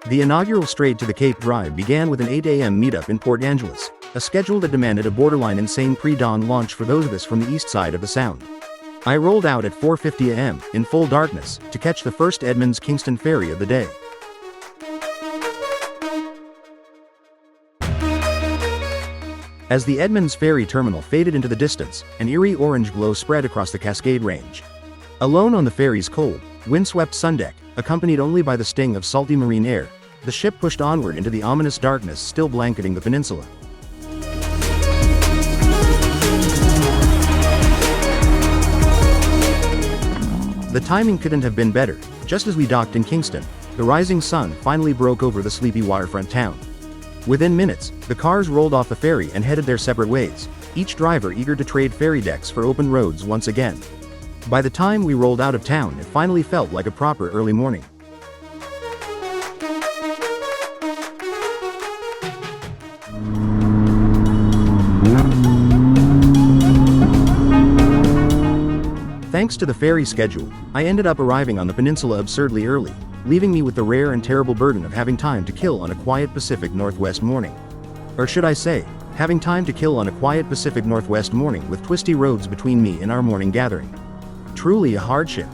The inaugural Strait to the Cape drive began with an 8 a.m. meetup in Port Angeles, a schedule that demanded a borderline insane pre-dawn launch for those of us from the east side of the Sound. I rolled out at 4:50 a.m., in full darkness, to catch the first Edmonds-Kingston ferry of the day. As the Edmonds ferry terminal faded into the distance, an eerie orange glow spread across the Cascade Range. Alone on the ferry's cold, windswept sundeck, accompanied only by the sting of salty marine air, the ship pushed onward into the ominous darkness still blanketing the peninsula. The timing couldn't have been better. Just as we docked in Kingston, the rising sun finally broke over the sleepy waterfront town. Within minutes, the cars rolled off the ferry and headed their separate ways, each driver eager to trade ferry decks for open roads once again. By the time we rolled out of town, it finally felt like a proper early morning. Thanks to the ferry schedule, I ended up arriving on the peninsula absurdly early, leaving me with the rare and terrible burden of having time to kill on a quiet Pacific Northwest morning. Or should I say, having time to kill on a quiet Pacific Northwest morning with twisty roads between me and our morning gathering. Truly a hardship.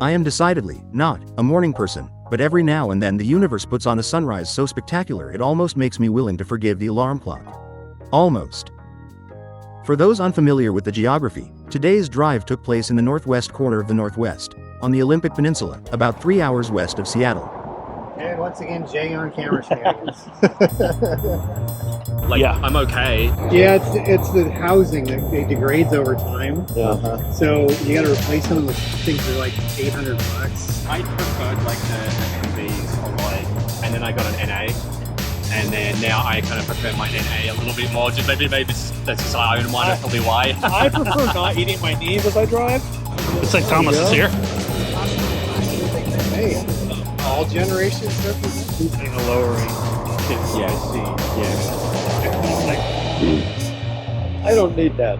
I am decidedly not a morning person, but every now and then the universe puts on a sunrise so spectacular it almost makes me willing to forgive the alarm clock. Almost. For those unfamiliar with the geography, today's drive took place in the northwest corner of the Northwest, on the Olympic Peninsula, about 3 hours west of Seattle. And once again, Jay on camera shenanigans. I'm okay. Yeah, it's the housing that it degrades over time. Yeah. So you got to replace them with things that are like $800. I preferred like the NBs a lot, and then I got an NA, and then now I kind of prefer my NA a little bit more. Just maybe that's just I own one. That's probably why. I prefer not eating my knees as I drive. It's like Thomas is here. Hey, all generations represent. In a lowering. Yeah. Yeah. I don't need that.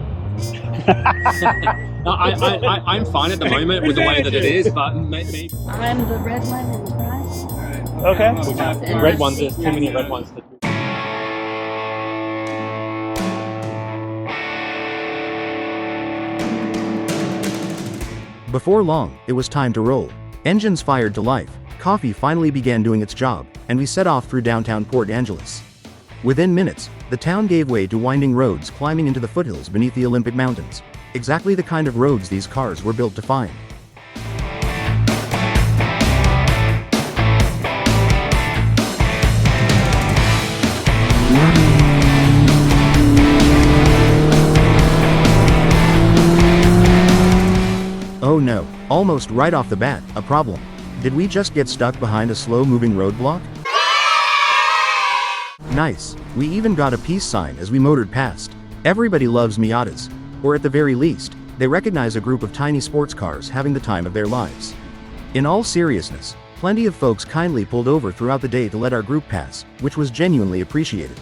No, I'm fine at the moment with the way that it is, but maybe. I'm the red one in the front. Okay. Red ones, there's too many red ones. Before long, it was time to roll. Engines fired to life, coffee finally began doing its job, and we set off through downtown Port Angeles. Within minutes, the town gave way to winding roads climbing into the foothills beneath the Olympic Mountains. Exactly the kind of roads these cars were built to find. Oh no, almost right off the bat, a problem. Did we just get stuck behind a slow-moving roadblock? Nice. We even got a peace sign as we motored past. Everybody loves Miatas. Or at the very least, they recognize a group of tiny sports cars having the time of their lives. In all seriousness, plenty of folks kindly pulled over throughout the day to let our group pass, which was genuinely appreciated.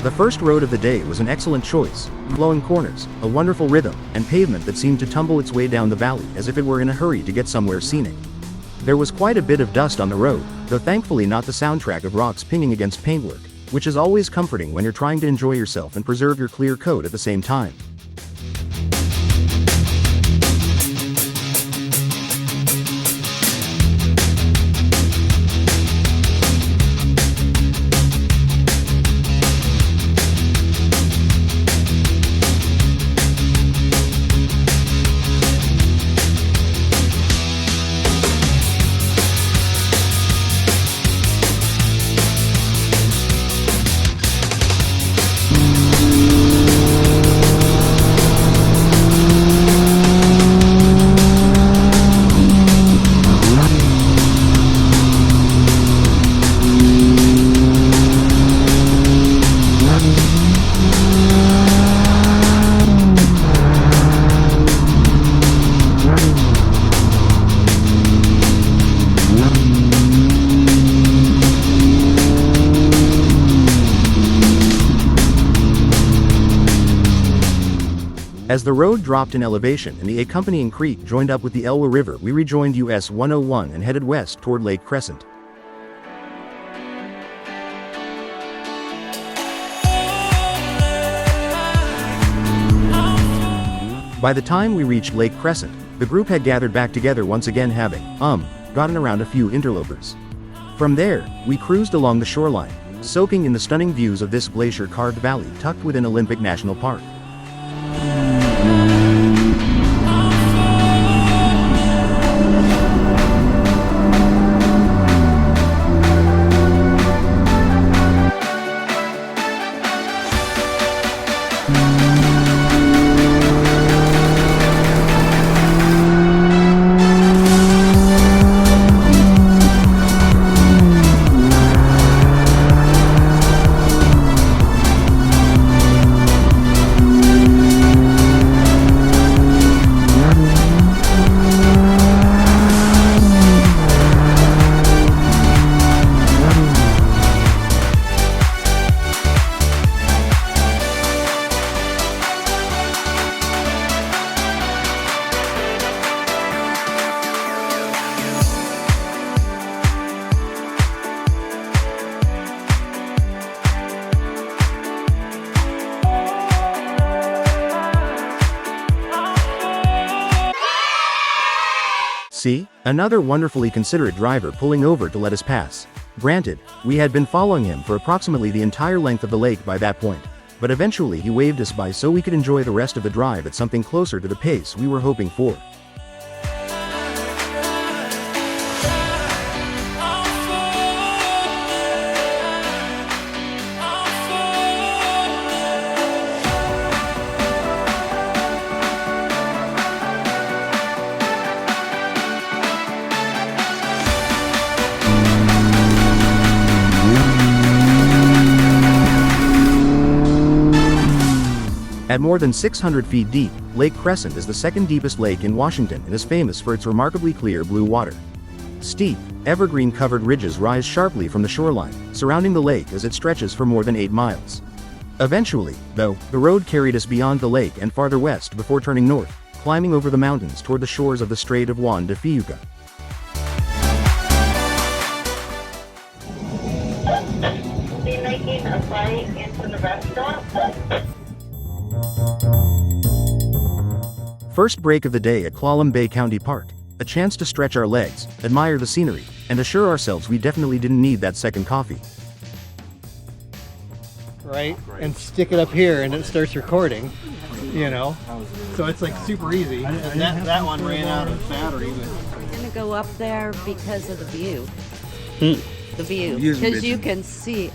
The first road of the day was an excellent choice, flowing corners, a wonderful rhythm, and pavement that seemed to tumble its way down the valley as if it were in a hurry to get somewhere scenic. There was quite a bit of dust on the road, though thankfully not the soundtrack of rocks pinging against paintwork, which is always comforting when you're trying to enjoy yourself and preserve your clear coat at the same time. As the road dropped in elevation and the accompanying creek joined up with the Elwha River, we rejoined US 101 and headed west toward Lake Crescent. By the time we reached Lake Crescent, the group had gathered back together once again, having gotten around a few interlopers. From there, we cruised along the shoreline, soaking in the stunning views of this glacier-carved valley tucked within Olympic National Park. See? Another wonderfully considerate driver pulling over to let us pass. Granted, we had been following him for approximately the entire length of the lake by that point, but eventually he waved us by so we could enjoy the rest of the drive at something closer to the pace we were hoping for. At more than 600 feet deep, Lake Crescent is the second deepest lake in Washington and is famous for its remarkably clear blue water. Steep, evergreen-covered ridges rise sharply from the shoreline, surrounding the lake as it stretches for more than 8 miles. Eventually, though, the road carried us beyond the lake and farther west before turning north, climbing over the mountains toward the shores of the Strait of Juan de Fuca. Be making a flight into the restaurant. First break of the day at Clallam Bay County Park. A chance to stretch our legs, admire the scenery, and assure ourselves we definitely didn't need that second coffee. Right? And stick it up here and it starts recording, you know? So it's like super easy. And that one ran out of battery. We're gonna go up there because of the view. The view. View's Because you amazing. can see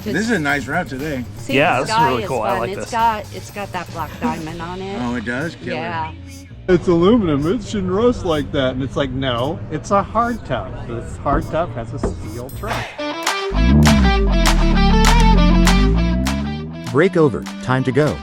This is a nice route today. see Yeah, the this is sky really cool. I fun. like It's got that black diamond on it. Oh, it does? Killer. Yeah. It's aluminum, it shouldn't rust like that. And it's like, no, it's a hardtop. This hardtop has a steel truck. Break over, time to go.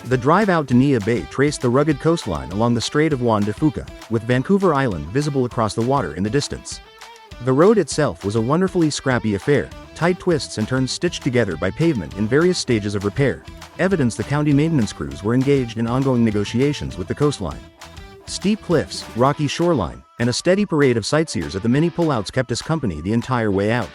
The drive out to Neah Bay traced the rugged coastline along the Strait of Juan de Fuca, with Vancouver Island visible across the water in the distance. The road itself was a wonderfully scrappy affair, tight twists and turns stitched together by pavement in various stages of repair, evidence the county maintenance crews were engaged in ongoing negotiations with the coastline. Steep cliffs, rocky shoreline, and a steady parade of sightseers at the many pullouts kept us company the entire way out.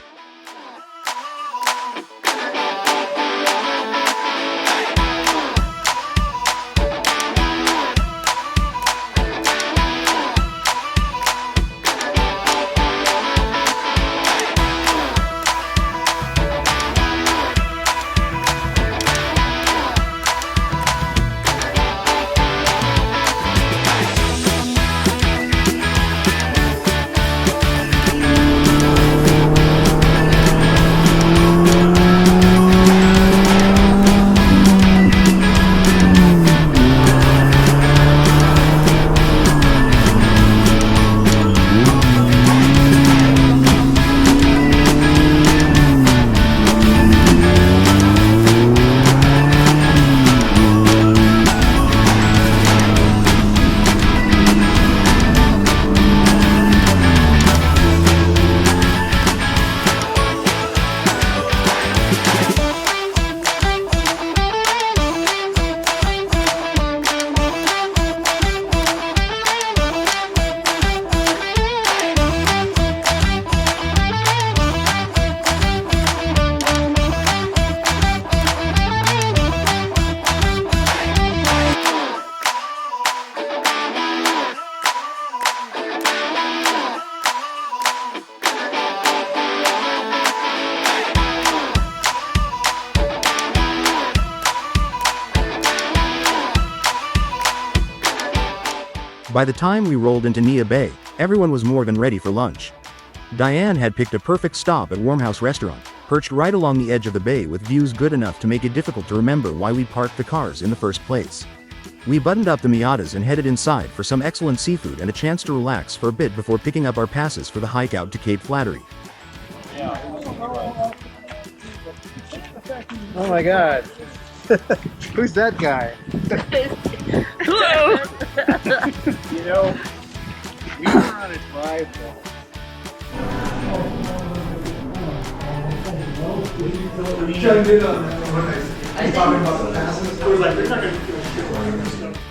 By the time we rolled into Neah Bay, everyone was more than ready for lunch. Diane had picked a perfect stop at Warmhouse restaurant, perched right along the edge of the bay with views good enough to make it difficult to remember why we parked the cars in the first place. We buttoned up the Miatas and headed inside for some excellent seafood and a chance to relax for a bit before picking up our passes for the hike out to Cape Flattery. Oh my God. Who's that guy? Hello. You know, we were on a drive though. Chimed in on that when I talking about the passes. I was like, they're not going to feel shit like this stuff.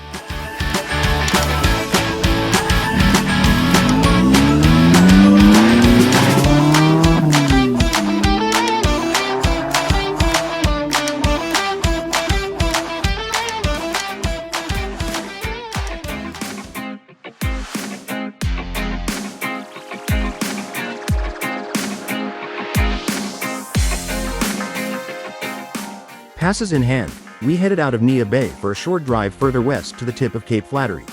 Passes in hand, we headed out of Neah Bay for a short drive further west to the tip of Cape Flattery.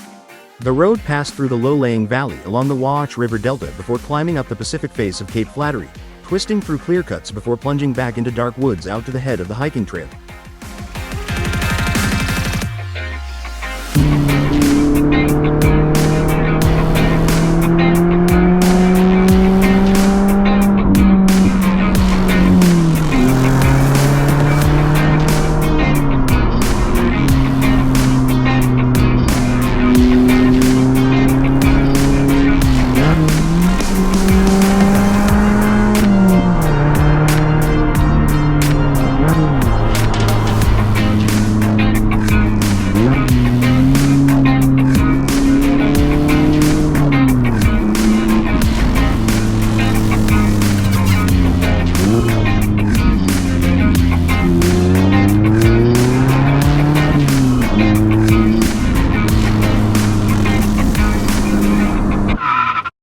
The road passed through the low-lying valley along the Wash River Delta before climbing up the Pacific face of Cape Flattery, twisting through clear cuts before plunging back into dark woods out to the head of the hiking trail.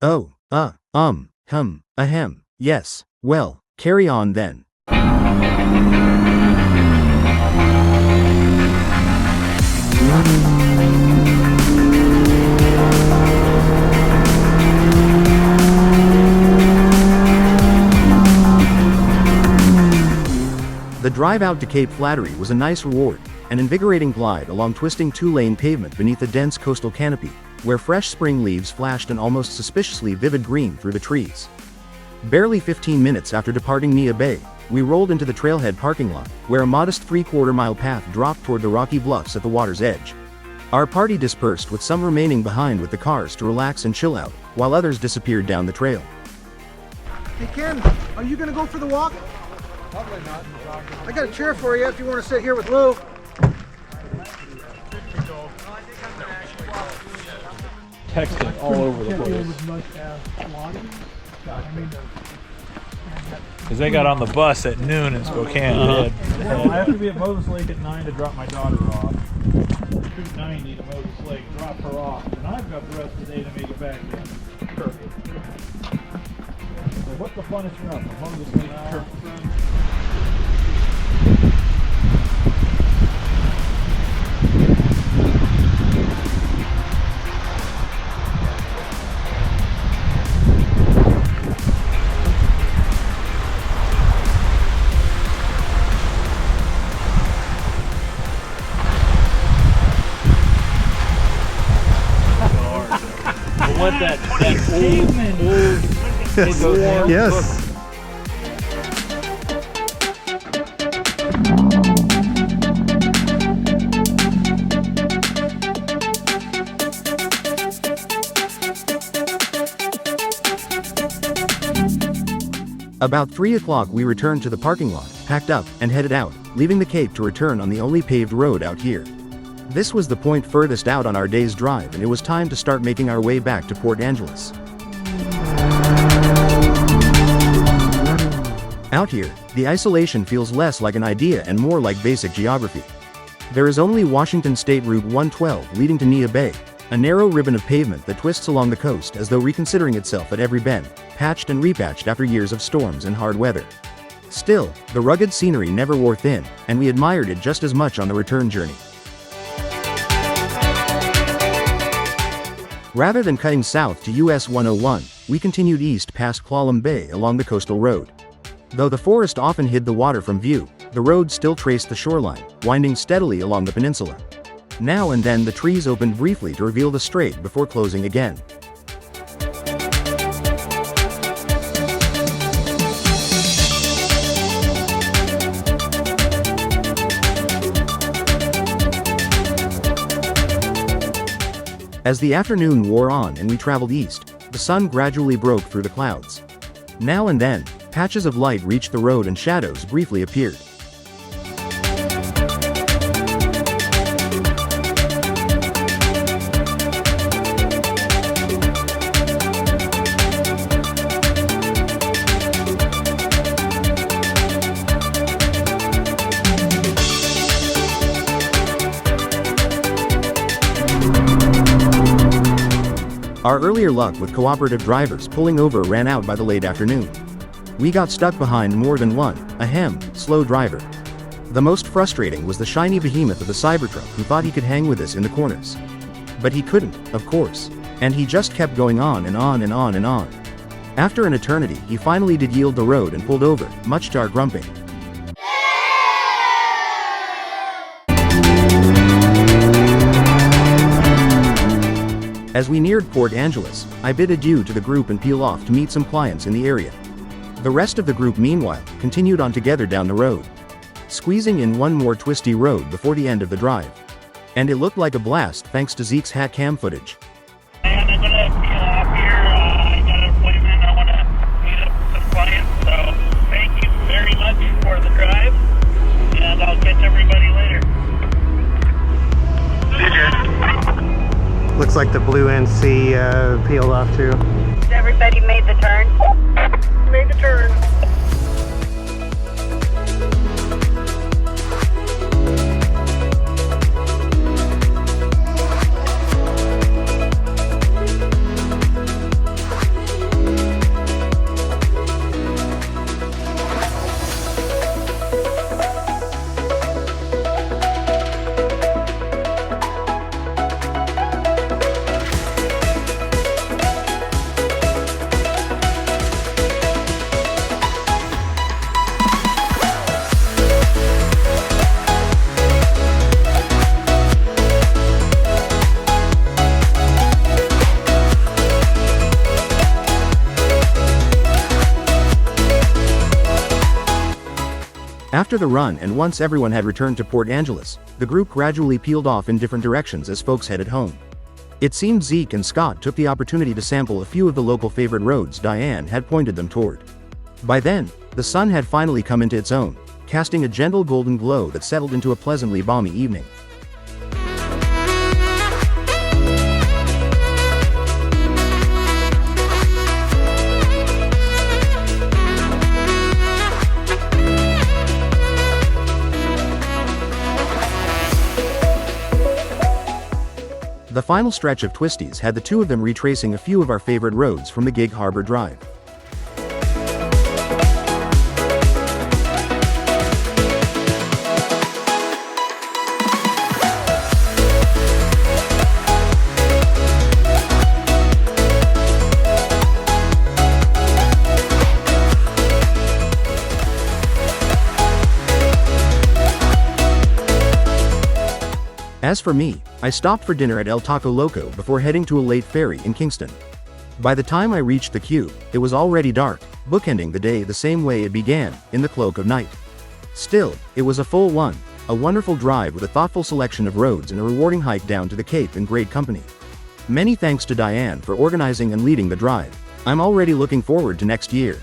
Oh, ahem, yes, well, carry on then. The drive out to Cape Flattery was a nice reward, an invigorating glide along twisting two-lane pavement beneath a dense coastal canopy, where fresh spring leaves flashed an almost suspiciously vivid green through the trees. Barely 15 minutes after departing Neah Bay, we rolled into the trailhead parking lot, where a modest 3/4-mile path dropped toward the rocky bluffs at the water's edge. Our party dispersed with some remaining behind with the cars to relax and chill out, while others disappeared down the trail. Hey Ken, are you going to go for the walk? Probably not. I got a chair for you if you want to sit here with Lou. Texting all over the place. Because they got on the bus at noon in Spokane. Well, I have to be at Moses Lake at 9 to drop my daughter off. 2:90 to Moses Lake, drop her off, and I've got the rest of the day to make it back in. Perfect. So what's the funnest run from Moses Lake to Kirk? What that Yes. About 3 o'clock we returned to the parking lot, packed up, and headed out, leaving the Cape to return on the only paved road out here. This was the point furthest out on our day's drive, and it was time to start making our way back to Port Angeles. Out here, the isolation feels less like an idea and more like basic geography. There is only Washington State Route 112 leading to Neah Bay, a narrow ribbon of pavement that twists along the coast as though reconsidering itself at every bend, patched and repatched after years of storms and hard weather. Still, the rugged scenery never wore thin, and we admired it just as much on the return journey. Rather than cutting south to US 101, we continued east past Clallam Bay along the coastal road. Though the forest often hid the water from view, the road still traced the shoreline, winding steadily along the peninsula. Now and then the trees opened briefly to reveal the strait before closing again. As the afternoon wore on and we traveled east, the sun gradually broke through the clouds. Now and then, patches of light reached the road and shadows briefly appeared. Our earlier luck with cooperative drivers pulling over ran out by the late afternoon. We got stuck behind more than one, slow driver. The most frustrating was the shiny behemoth of the Cybertruck who thought he could hang with us in the corners. But he couldn't, of course. And he just kept going on and on and on and on. After an eternity, he finally did yield the road and pulled over, much to our grumping. As we neared Port Angeles, I bid adieu to the group and peel off to meet some clients in the area. The rest of the group meanwhile, continued on together down the road, squeezing in one more twisty road before the end of the drive. And it looked like a blast thanks to Zeke's hat cam footage. And I'm gonna peel off here. I got an appointment. I want to meet up with some clients. So thank you very much for the drive, and I'll catch everybody later. Looks like the blue NC peeled off too. Everybody made the turn. Made the turn. After the run and once everyone had returned to Port Angeles, the group gradually peeled off in different directions as folks headed home. It seemed Zeke and Scott took the opportunity to sample a few of the local favorite roads Diane had pointed them toward. By then, the sun had finally come into its own, casting a gentle golden glow that settled into a pleasantly balmy evening. The final stretch of twisties had the two of them retracing a few of our favorite roads from the Gig Harbor Drive. As for me, I stopped for dinner at El Taco Loco before heading to a late ferry in Kingston. By the time I reached the queue, it was already dark, bookending the day the same way it began, in the cloak of night. Still, it was a full one, a wonderful drive with a thoughtful selection of roads and a rewarding hike down to the Cape in great company. Many thanks to Diane for organizing and leading the drive. I'm already looking forward to next year.